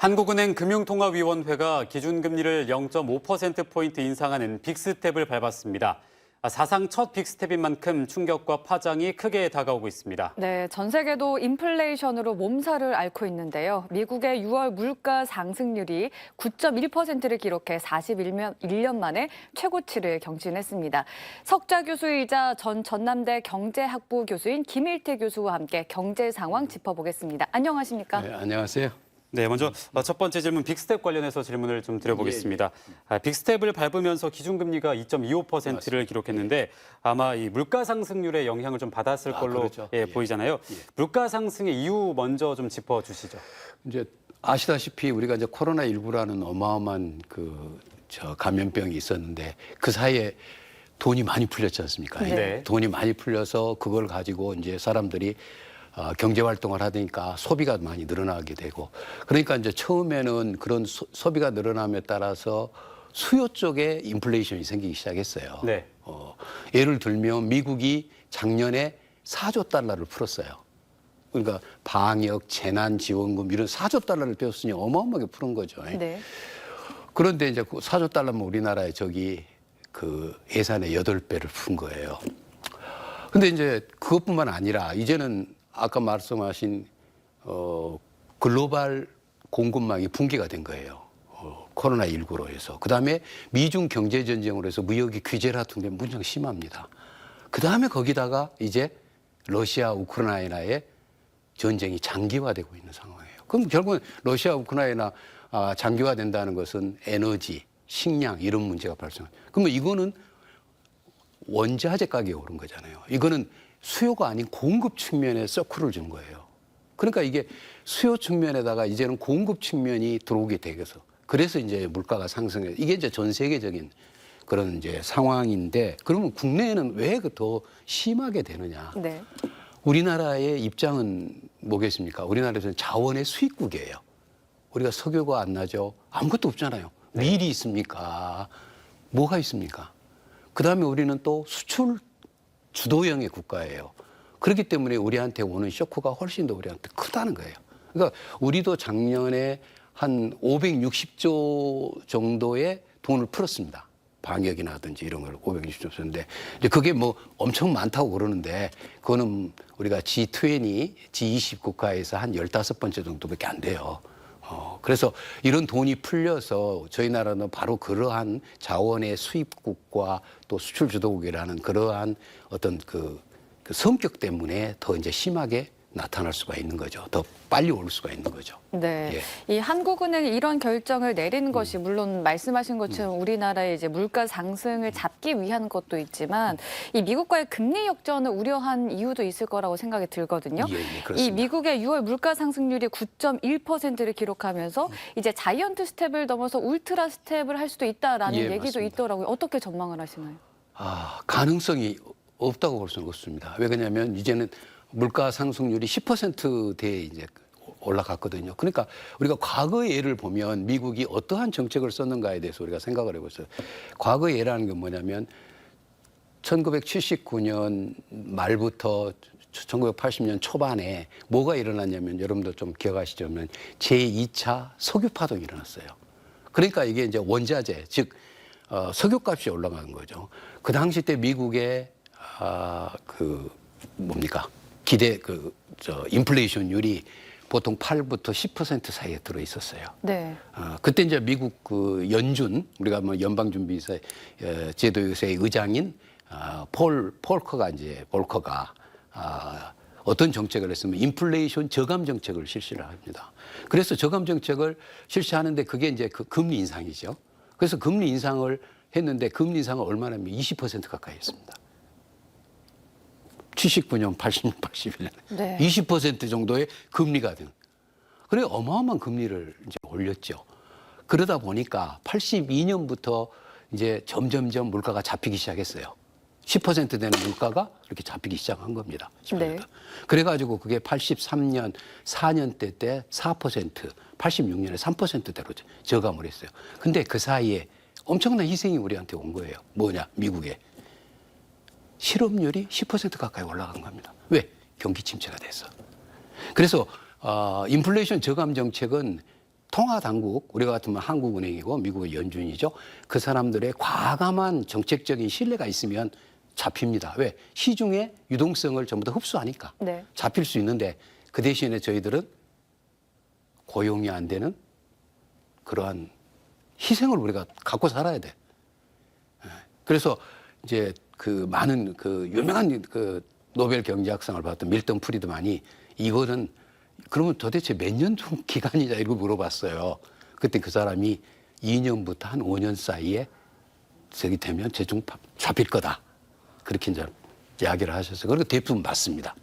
한국은행 금융통화위원회가 기준금리를 0.5%포인트 인상하는 빅스텝을 밟았습니다. 사상 첫 빅스텝인 만큼 충격과 파장이 크게 다가오고 있습니다. 네, 전 세계도 인플레이션으로 몸살을 앓고 있는데요. 미국의 6월 물가 상승률이 9.1%를 기록해 41년 만에 최고치를 경신했습니다. 석좌 교수이자 전 전남대 경제학부 교수인 김일태 교수와 함께 경제 상황 짚어보겠습니다. 안녕하십니까? 네, 안녕하세요. 네, 먼저 첫 번째 질문 빅스텝 관련해서 질문을 좀 드려보겠습니다. 빅스텝을 밟으면서 기준금리가 2.25%를 기록했는데 아마 이 물가 상승률의 영향을 좀 받았을 걸로 그렇죠. 보이잖아요. 물가 상승의 이유 먼저 좀 짚어주시죠. 이제 아시다시피 우리가 이제 코로나19라는 어마어마한 감염병이 있었는데 그 사이에 돈이 많이 풀렸지 않습니까? 네. 돈이 많이 풀려서 그걸 가지고 이제 사람들이 경제 활동을 하니까 소비가 많이 늘어나게 되고 그러니까 이제 처음에는 그런 소비가 늘어남에 따라서 수요 쪽에 인플레이션이 생기기 시작했어요. 네. 예를 들면 미국이 작년에 4조 달러를 풀었어요. 그러니까 방역, 재난지원금 이런 4조 달러를 떼었으니 어마어마하게 푸는 거죠. 네. 그런데 이제 그 4조 달러면 우리나라에 예산의 8배를 푼 거예요. 근데 이제 그것뿐만 아니라 이제는 아까 말씀하신 글로벌 공급망이 붕괴가 된 거예요. 코로나19로 해서. 그다음에 미중 경제 전쟁으로 해서 무역이 규제를 하던데 무척 심합니다. 그다음에 거기다가 이제 러시아 우크라이나의 전쟁이 장기화되고 있는 상황이에요. 그럼 결국은 러시아 우크라이나 장기화된다는 것은 에너지, 식량 이런 문제가 발생해요. 그러면 이거는 원자재 가격이 오른 거잖아요. 이거는 수요가 아닌 공급 측면에 서클을 준 거예요. 그러니까 이게 수요 측면에다가 이제는 공급 측면이 들어오게 되겠어. 그래서 이제 물가가 상승해. 이게 이제 전 세계적인 그런 이제 상황인데 그러면 국내에는 왜 더 심하게 되느냐? 네. 우리나라의 입장은 뭐겠습니까? 우리나라에서는 자원의 수입국이에요. 우리가 석유가 안 나죠. 아무것도 없잖아요. 밀이 있습니까? 뭐가 있습니까? 그다음에 우리는 또 수출 주도형의 국가예요. 그렇기 때문에 우리한테 오는 쇼크가 훨씬 더 우리한테 크다는 거예요. 그러니까 우리도 작년에 한 560조 정도의 돈을 풀었습니다. 방역이나든지 이런 걸 560조 썼는데 이제 그게 뭐 엄청 많다고 그러는데 그거는 우리가 G20, G20 국가에서 한 15번째 정도밖에 안 돼요. 그래서 이런 돈이 풀려서 저희 나라는 바로 그러한 자원의 수입국과 또 수출 주도국이라는 그러한 어떤 그 성격 때문에 더 이제 심하게 나타날 수가 있는 거죠. 더 빨리 올 수가 있는 거죠. 네, 이 한국은행이 이런 결정을 내린 것이 물론 말씀하신 것처럼 우리나라의 이제 물가 상승을 잡기 위한 것도 있지만 이 미국과의 금리 역전을 우려한 이유도 있을 거라고 생각이 들거든요. 그렇습니다. 이 미국의 6월 물가 상승률이 9.1%를 기록하면서 이제 자이언트 스텝을 넘어서 울트라 스텝을 할 수도 있다라는 얘기도 맞습니다. 있더라고요. 어떻게 전망을 하시나요? 가능성이 없다고 볼 수는 없습니다. 왜 그러냐면 이제는 물가 상승률이 10%대에 이제 올라갔거든요. 그러니까 우리가 과거의 예를 보면 미국이 어떠한 정책을 썼는가에 대해서 우리가 생각을 해보세요. 과거의 예라는 게 뭐냐면 1979년 말부터 1980년 초반에 뭐가 일어났냐면 여러분도 좀 기억하시자면 제2차 석유파동이 일어났어요. 그러니까 이게 이제 원자재, 즉 석유값이 올라간 거죠. 그 당시 때 미국의 인플레이션율이 보통 8부터 10% 사이에 들어 있었어요. 네. 그때 이제 미국 연준, 우리가 뭐 연방준비사 제도의 의장인 볼커가 어떤 정책을 했으면 인플레이션 저감 정책을 실시를 합니다. 그래서 저감 정책을 실시하는데 그게 이제 그 금리 인상이죠. 그래서 금리 인상을 했는데 금리 인상을 얼마나 하면 20% 가까이 했습니다. 79년, 80년, 81년. 네. 20% 정도의 금리가 된. 그래 어마어마한 금리를 이제 올렸죠. 그러다 보니까 82년부터 이제 점점점 물가가 잡히기 시작했어요. 10% 되는 물가가 이렇게 잡히기 시작한 겁니다. 10%. 네. 그래가지고 그게 83년, 4년 때 4%, 86년에 3%대로 저감을 했어요. 근데 그 사이에 엄청난 희생이 우리한테 온 거예요. 뭐냐, 미국에. 실업률이 10% 가까이 올라간 겁니다. 왜? 경기 침체가 돼서. 그래서 인플레이션 저감 정책은 통화 당국, 우리가 같으면 한국은행이고 미국의 연준이죠. 그 사람들의 과감한 정책적인 신뢰가 있으면 잡힙니다. 왜? 시중의 유동성을 전부 다 흡수하니까 네. 잡힐 수 있는데 그 대신에 저희들은 고용이 안 되는 그러한 희생을 우리가 갖고 살아야 돼. 그래서 이제 그 많은 그 유명한 그 노벨 경제학상을 받았던 밀턴 프리드만이 이거는 그러면 도대체 몇 년 중 기간이냐 이러고 물어봤어요. 그때 그 사람이 2년부터 한 5년 사이에 저기 되면 대충 잡힐 거다. 그렇게 이제 이야기를 하셨어요. 그리고 대부분 맞습니다.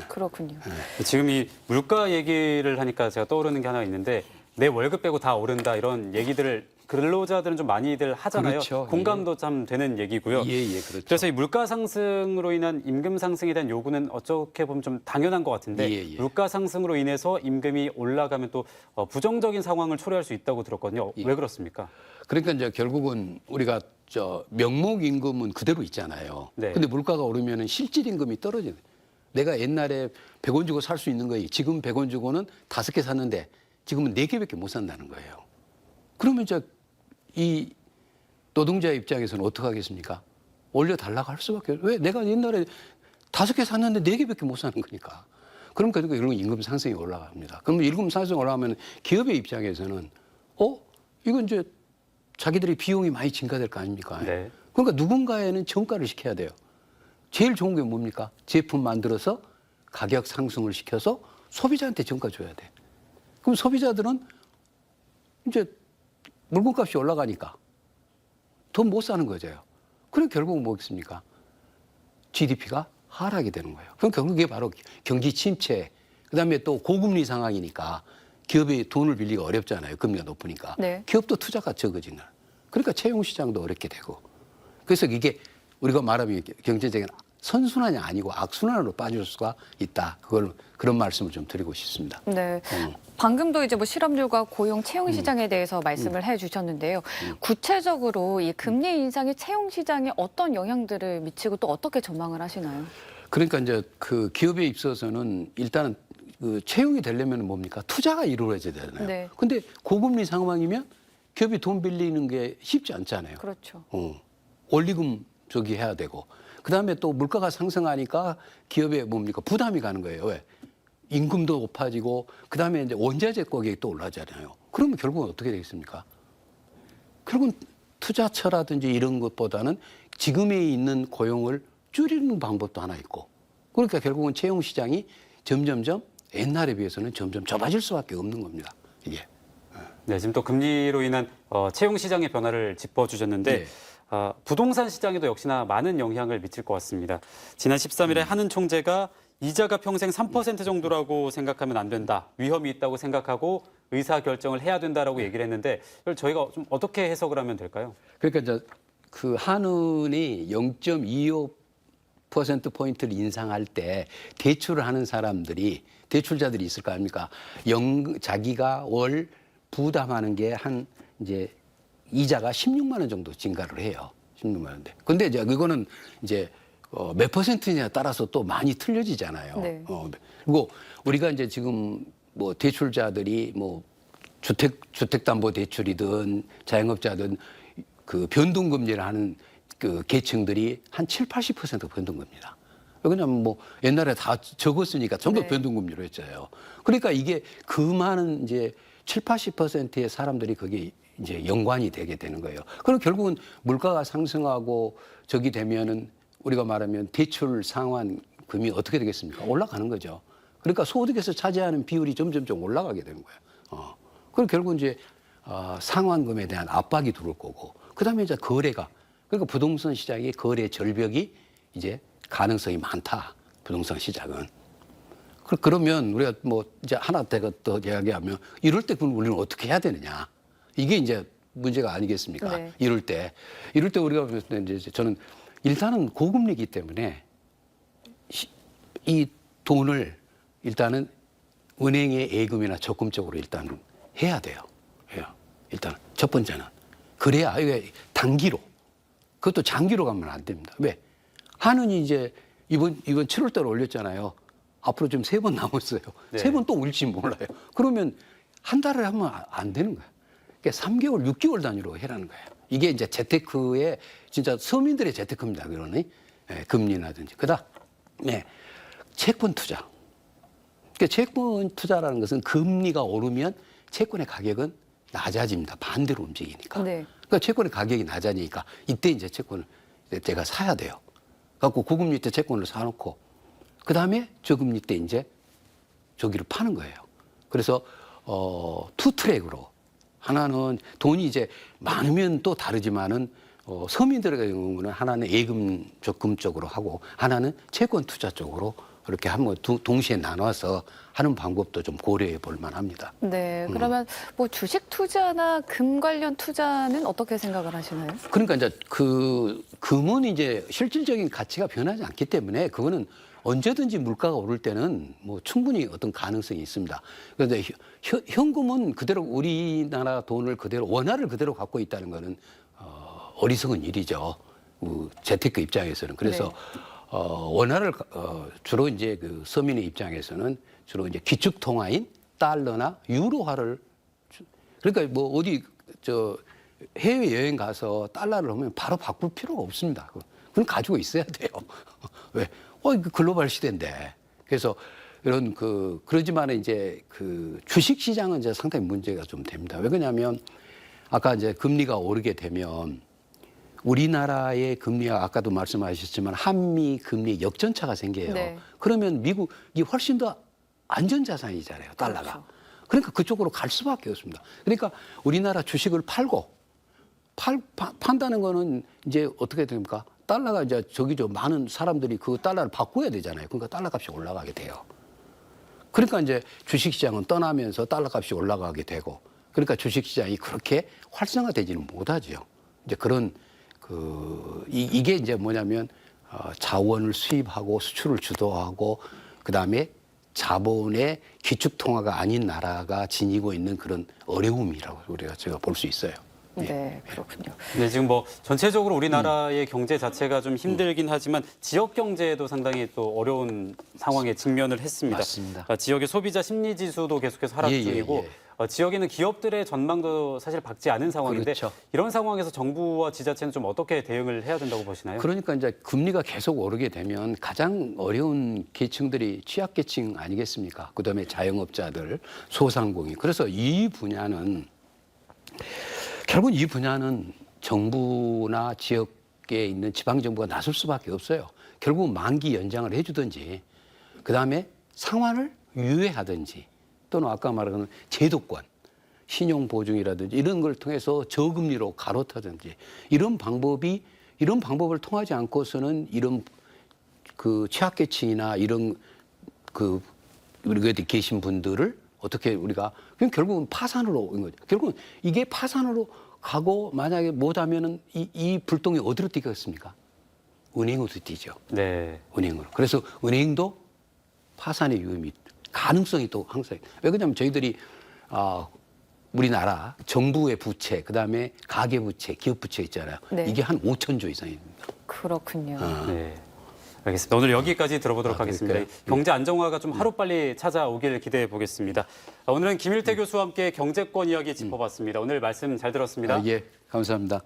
그렇군요. 지금 이 물가 얘기를 하니까 제가 떠오르는 게 하나 있는데 내 월급 빼고 다 오른다 이런 얘기들을 근로자들은 좀 많이들 하잖아요. 그렇죠. 공감도 참 되는 얘기고요. 예, 그렇죠. 그래서 이 물가 상승으로 인한 임금 상승에 대한 요구는 어떻게 보면 좀 당연한 것 같은데 예. 물가 상승으로 인해서 임금이 올라가면 또 부정적인 상황을 초래할 수 있다고 들었거든요. 예. 왜 그렇습니까? 그러니까 이제 결국은 우리가 저 명목 임금은 그대로 있잖아요. 네. 근데 물가가 오르면은 실질 임금이 떨어지는. 내가 옛날에 100원 주고 살 수 있는 거예요. 지금 100원 주고는 5개 샀는데 지금은 4개밖에 못 산다는 거예요. 그러면 이제 이 노동자 입장에서는 어떻게 하겠습니까? 올려달라고 할 수밖에 없어요. 왜? 내가 옛날에 5개 샀는데 4개밖에 못 사는 거니까. 그러니까 이런 임금 상승이 올라갑니다. 그러면 임금 상승이 올라가면 기업의 입장에서는 이건 이제 자기들의 비용이 많이 증가될 거 아닙니까? 네. 그러니까 누군가에는 정가를 시켜야 돼요. 제일 좋은 게 뭡니까? 제품 만들어서 가격 상승을 시켜서 소비자한테 정가 줘야 돼. 그럼 소비자들은 이제 물건값이 올라가니까 돈 못 사는 거죠. 그럼 결국은 뭐겠습니까? GDP가 하락이 되는 거예요. 그럼 결국 그게 바로 경기 침체, 그다음에 또 고금리 상황이니까 기업이 돈을 빌리기가 어렵잖아요. 금리가 높으니까. 네. 기업도 투자가 적어지는. 그러니까 채용 시장도 어렵게 되고. 그래서 이게 우리가 말하면 경제적인 선순환이 아니고 악순환으로 빠질 수가 있다. 그런 말씀을 좀 드리고 싶습니다. 네. 방금도 이제 뭐 실업률과 고용 채용 시장에 대해서 말씀을 해주셨는데요. 구체적으로 이 금리 인상이 채용 시장에 어떤 영향들을 미치고 또 어떻게 전망을 하시나요? 그러니까 이제 그 기업에 있어서는 일단은 그 채용이 되려면 뭡니까? 투자가 이루어져야 되잖아요. 네. 근데 고금리 상황이면 기업이 돈 빌리는 게 쉽지 않잖아요. 그렇죠. 원리금 저기 해야 되고. 그다음에 또 물가가 상승하니까 기업에 뭡니까? 부담이 가는 거예요. 왜? 임금도 높아지고 그다음에 이제 원자재 가격이 또 올라가잖아요. 그러면 결국은 어떻게 되겠습니까? 결국은 투자처라든지 이런 것보다는 지금에 있는 고용을 줄이는 방법도 하나 있고. 그러니까 결국은 채용 시장이 점점점 옛날에 비해서는 점점 좁아질 수밖에 없는 겁니다. 이게. 네, 지금 또 금리로 인한 채용 시장의 변화를 짚어주셨는데 네. 부동산 시장에도 역시나 많은 영향을 미칠 것 같습니다. 지난 13일에 한은 총재가 이자가 평생 3% 정도라고 생각하면 안 된다. 위험이 있다고 생각하고 의사결정을 해야 된다라고 얘기를 했는데 이걸 저희가 좀 어떻게 해석을 하면 될까요? 그러니까 이제 그 한은이 0.25%포인트를 인상할 때 대출을 하는 사람들이 대출자들이 있을 거 아닙니까? 자기가 월 부담하는 게 한 이제 이자가 16만 원 정도 증가를 해요. 16만 원인데. 근데 이제 그거는 이제 몇 퍼센트냐에 따라서 또 많이 틀려지잖아요. 네. 그리고 우리가 이제 지금 뭐 대출자들이 뭐 주택담보대출이든 자영업자든 그 변동금리를 하는 그 계층들이 한 70~80% 변동금리다. 왜냐하면 뭐 옛날에 다 적었으니까 전부 네. 변동금리로 했잖아요. 그러니까 이게 그 많은 이제 70~80%의 사람들이 거기 이제 연관이 되게 되는 거예요. 그럼 결국은 물가가 상승하고 저기 되면은 우리가 말하면 대출 상환금이 어떻게 되겠습니까? 올라가는 거죠. 그러니까 소득에서 차지하는 비율이 점점 올라가게 되는 거예요. 그럼 결국 이제 상환금에 대한 압박이 들어올 거고, 그다음에 이제 거래가, 그러니까 부동산 시장의 거래 절벽이 이제 가능성이 많다. 부동산 시장은. 그러면 우리가 뭐 이제 하나 더 이야기하면 이럴 때 그럼 우리는 어떻게 해야 되느냐? 이게 이제 문제가 아니겠습니까? 네. 이럴 때 우리가 봤을 때 이제 저는 일단은 고금리이기 때문에 이 돈을 일단은 은행의 예금이나 적금 쪽으로 일단 해야 돼요. 일단 첫 번째는 그래야 이게 단기로, 그것도 장기로 가면 안 됩니다. 왜? 한은이 이제 이번 7월달에 올렸잖아요. 앞으로 좀 3번 남았어요. 네. 3번 또 올지 몰라요. 그러면 한 달을 하면 안 되는 거예요. 그러니까 3개월, 6개월 단위로 해라는 거예요. 이게 이제 재테크의 진짜 서민들의 재테크입니다. 그러니 금리라든지 그다음에 채권 투자. 그러니까 채권 투자라는 것은 금리가 오르면 채권의 가격은 낮아집니다. 반대로 움직이니까. 네. 그러니까 채권의 가격이 낮아지니까 이때 이제 채권을 제가 사야 돼요. 갖고 고금리 때 채권을 사놓고 그 다음에 저금리 때 이제 저기를 파는 거예요. 그래서 투 트랙으로 하나는 돈이 이제 많으면 또 다르지만은 서민들의 경우는 하나는 예금 적금 쪽으로 하고 하나는 채권 투자 쪽으로 이렇게 한번 동시에 나눠서 하는 방법도 좀 고려해 볼 만합니다. 네, 그러면 뭐 주식 투자나 금 관련 투자는 어떻게 생각을 하시나요? 그러니까 이제 그 금은 이제 실질적인 가치가 변하지 않기 때문에 그거는 언제든지 물가가 오를 때는 뭐 충분히 어떤 가능성이 있습니다. 그런데 현금은 그대로 우리나라 돈을 그대로 원화를 그대로 갖고 있다는 거는 어리석은 일이죠. 재테크 입장에서는. 그래서 원화를 주로 이제 그 서민의 입장에서는 주로 이제 기축 통화인 달러나 유로화를 그러니까 뭐 어디 저 해외 여행 가서 달러를 하면 바로 바꿀 필요가 없습니다. 그건 가지고 있어야 돼요. 왜? 이거 글로벌 시대인데. 그래서 이런 그러지만 이제 그 주식 시장은 이제 상당히 문제가 좀 됩니다. 왜 그러냐면 아까 이제 금리가 오르게 되면 우리나라의 금리가 아까도 말씀하셨지만 한미 금리 역전차가 생겨요. 네. 그러면 미국이 훨씬 더 안전자산이잖아요, 달러가. 그렇죠. 그러니까 그쪽으로 갈 수밖에 없습니다. 그러니까 우리나라 주식을 팔고 판다는 거는 이제 어떻게 됩니까? 달러가 이제 많은 사람들이 그 달러를 바꿔야 되잖아요. 그러니까 달러 값이 올라가게 돼요. 그러니까 이제 주식시장은 떠나면서 달러 값이 올라가게 되고 그러니까 주식시장이 그렇게 활성화되지는 못하죠. 이제 그런 이게 이제 뭐냐면 자원을 수입하고 수출을 주도하고 그다음에 자본의 기축 통화가 아닌 나라가 지니고 있는 그런 어려움이라고 제가 볼 수 있어요. 네, 그렇군요. 네, 지금 뭐 전체적으로 우리나라의 경제 자체가 좀 힘들긴 하지만 지역 경제도 상당히 또 어려운 상황에 직면을 했습니다. 맞습니다. 지역의 소비자 심리 지수도 계속해서 하락 중이고 지역에는 기업들의 전망도 사실 밝지 않은 상황인데 그렇죠. 이런 상황에서 정부와 지자체는 좀 어떻게 대응을 해야 된다고 보시나요? 그러니까 이제 금리가 계속 오르게 되면 가장 어려운 계층들이 취약계층 아니겠습니까? 그다음에 자영업자들, 소상공인. 그래서 결국은 이 분야는 정부나 지역에 있는 지방정부가 나설 수밖에 없어요. 결국은 만기 연장을 해주든지 그다음에 상환을 유예하든지 또는 아까 말한 제도권, 신용보증이라든지 이런 걸 통해서 저금리로 갈아타든지 이런 방법을 통하지 않고서는 이런 그 취약계층이나 이런 우리가 계신 분들을 어떻게 우리가 그럼 결국은 파산으로 온 거죠. 결국은 이게 파산으로 가고 만약에 못하면은 이 불똥이 어디로 뛰겠습니까? 은행으로 뛰죠. 네. 은행으로. 그래서 은행도 파산의 위험이 가능성이 또 항상. 왜 그러냐면 저희들이 우리나라 정부의 부채, 그다음에 가계 부채, 기업 부채 있잖아요. 네. 이게 한 5천조 이상입니다. 그렇군요. 네. 알겠습니다. 오늘 여기까지 들어보도록 하겠습니다. 그럴까요? 경제 안정화가 좀 하루빨리 찾아오길 기대해 보겠습니다. 오늘은 김일태 교수와 함께 경제권 이야기 짚어봤습니다. 오늘 말씀 잘 들었습니다. 예, 감사합니다.